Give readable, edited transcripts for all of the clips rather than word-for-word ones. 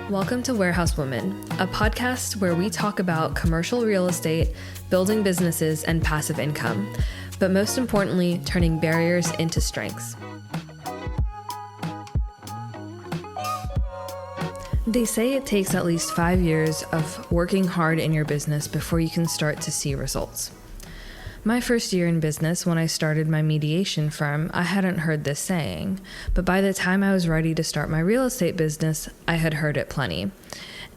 Welcome to Warehouse Women, a podcast where we talk about commercial real estate, building businesses, and passive income, but most importantly, turning barriers into strengths. They say it takes at least 5 years of working hard in your business before you can start to see results. My first year in business, when I started my mediation firm, I hadn't heard this saying, but by the time I was ready to start my real estate business, I had heard it plenty.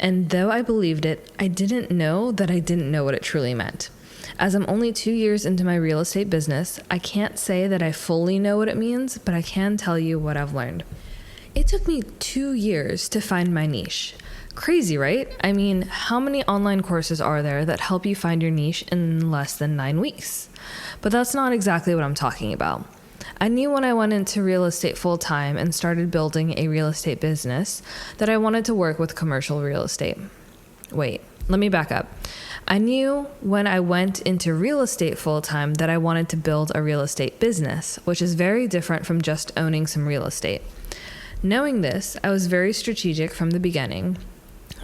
And though I believed it, I didn't know that I didn't know what it truly meant. As I'm only 2 years into my real estate business, I can't say that I fully know what it means, but I can tell you what I've learned. It took me 2 years to find my niche. Crazy, right? I mean, how many online courses are there that help you find your niche in less than 9 weeks? But that's not exactly what I'm talking about. I knew when I went into real estate full-time and started building a real estate business that I wanted to work with commercial real estate. Wait, let me back up. I knew when I went into real estate full-time that I wanted to build a real estate business, which is very different from just owning some real estate. Knowing this, I was very strategic from the beginning.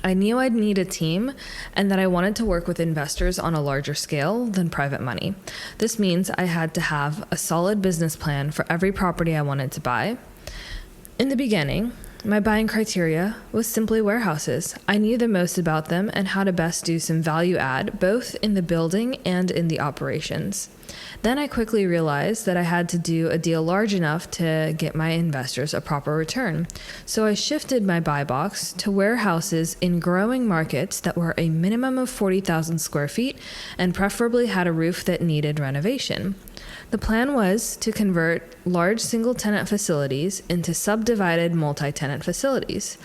I knew I'd need a team and that I wanted to work with investors on a larger scale than private money. This means I had to have a solid business plan for every property I wanted to buy. In the beginning, my buying criteria was simply warehouses. I knew the most about them and how to best do some value add, both in the building and in the operations. Then I quickly realized that I had to do a deal large enough to get my investors a proper return. So I shifted my buy box to warehouses in growing markets that were a minimum of 40,000 square feet and preferably had a roof that needed renovation. The plan was to convert large single-tenant facilities into subdivided multi-tenant facilities.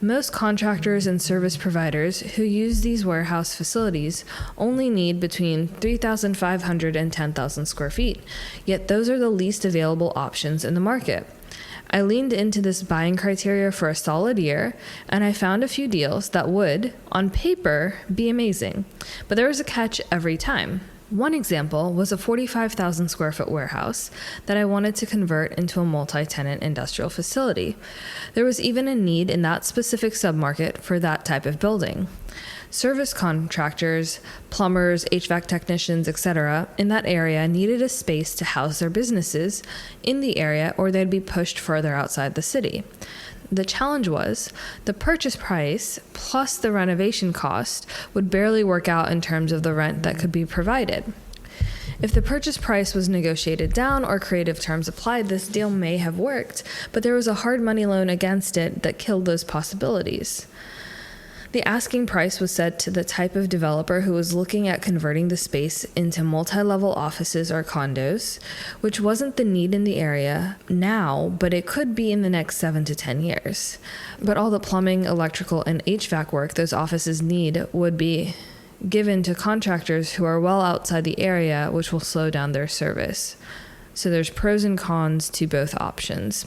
Most contractors and service providers who use these warehouse facilities only need between 3,500 and 10,000 square feet, yet those are the least available options in the market. I leaned into this buying criteria for a solid year, and I found a few deals that would, on paper, be amazing. But there was a catch every time. One example was a 45,000 square foot warehouse that I wanted to convert into a multi-tenant industrial facility. There was even a need in that specific submarket for that type of building. Service contractors, plumbers, HVAC technicians, etc. in that area needed a space to house their businesses in the area or they'd be pushed further outside the city. The challenge was the purchase price plus the renovation cost would barely work out in terms of the rent that could be provided. If the purchase price was negotiated down or creative terms applied, this deal may have worked, but there was a hard money loan against it that killed those possibilities. The asking price was set to the type of developer who was looking at converting the space into multi-level offices or condos, which wasn't the need in the area now, but it could be in the next 7 to 10 years. But all the plumbing, electrical, and HVAC work those offices need would be given to contractors who are well outside the area, which will slow down their service. So there's pros and cons to both options.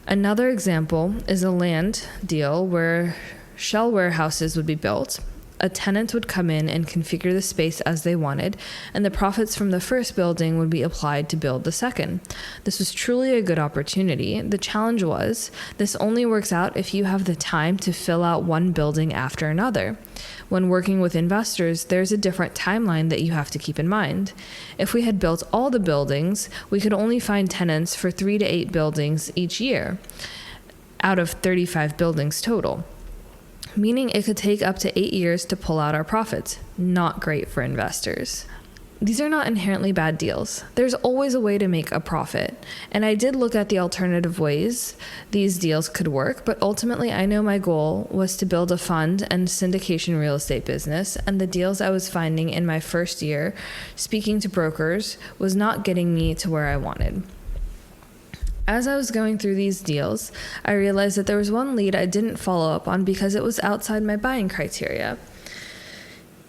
Another example is a land deal where shell warehouses would be built. A tenant would come in and configure the space as they wanted, and the profits from the first building would be applied to build the second. This was truly a good opportunity. The challenge was, this only works out if you have the time to fill out one building after another. When working with investors, there's a different timeline that you have to keep in mind. If we had built all the buildings, we could only find tenants for 3 to 8 buildings each year, out of 35 buildings total. Meaning it could take up to 8 years to pull out our profits. Not great for investors. These are not inherently bad deals. There's always a way to make a profit. And I did look at the alternative ways these deals could work, but ultimately I know my goal was to build a fund and syndication real estate business, and the deals I was finding in my first year, speaking to brokers, was not getting me to where I wanted. As I was going through these deals, I realized that there was one lead I didn't follow up on because it was outside my buying criteria.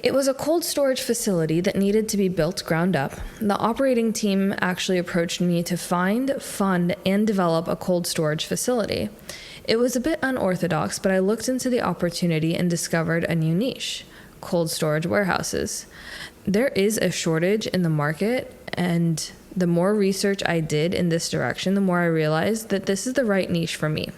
It was a cold storage facility that needed to be built ground up. The operating team actually approached me to find, fund, and develop a cold storage facility. It was a bit unorthodox, but I looked into the opportunity and discovered a new niche: cold storage warehouses. There is a shortage in the market, and the more research I did in this direction, the more I realized that this is the right niche for me.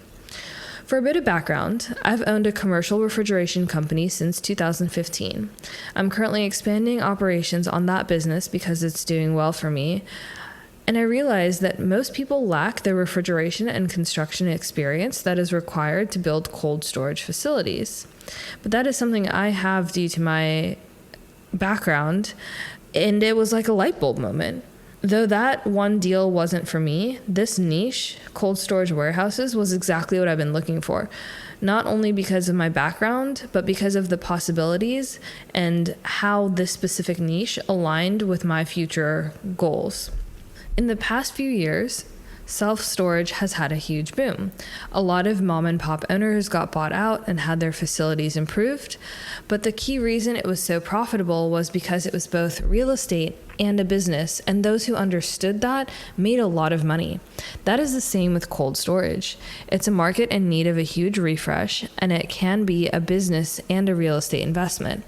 For a bit of background, I've owned a commercial refrigeration company since 2015. I'm currently expanding operations on that business because it's doing well for me. And I realized that most people lack the refrigeration and construction experience that is required to build cold storage facilities. But that is something I have due to my background, and it was like a light bulb moment. Though that one deal wasn't for me, this niche, cold storage warehouses, was exactly what I've been looking for. Not only because of my background, but because of the possibilities and how this specific niche aligned with my future goals. In the past few years, self-storage has had a huge boom. A lot of mom and pop owners got bought out and had their facilities improved, but the key reason it was so profitable was because it was both real estate and a business, and those who understood that made a lot of money. That is the same with cold storage. It's a market in need of a huge refresh, and it can be a business and a real estate investment.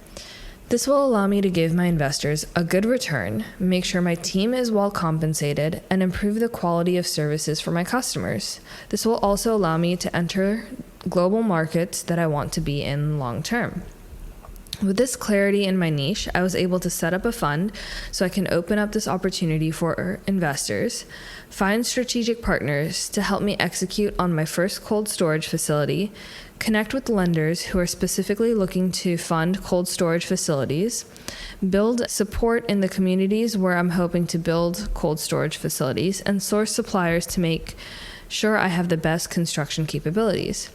This will allow me to give my investors a good return, make sure my team is well compensated, and improve the quality of services for my customers. This will also allow me to enter global markets that I want to be in long term. With this clarity in my niche, I was able to set up a fund so I can open up this opportunity for investors, find strategic partners to help me execute on my first cold storage facility, connect with lenders who are specifically looking to fund cold storage facilities, build support in the communities where I'm hoping to build cold storage facilities, and source suppliers to make sure I have the best construction capabilities.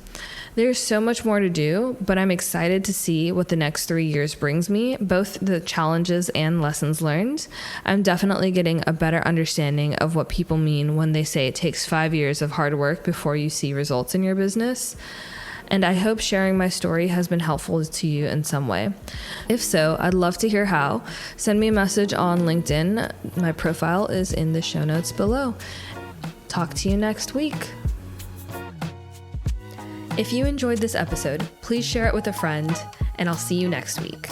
There's so much more to do, but I'm excited to see what the next 3 years brings me, both the challenges and lessons learned. I'm definitely getting a better understanding of what people mean when they say it takes 5 years of hard work before you see results in your business. And I hope sharing my story has been helpful to you in some way. If so, I'd love to hear how. Send me a message on LinkedIn. My profile is in the show notes below. Talk to you next week. If you enjoyed this episode, please share it with a friend, and I'll see you next week.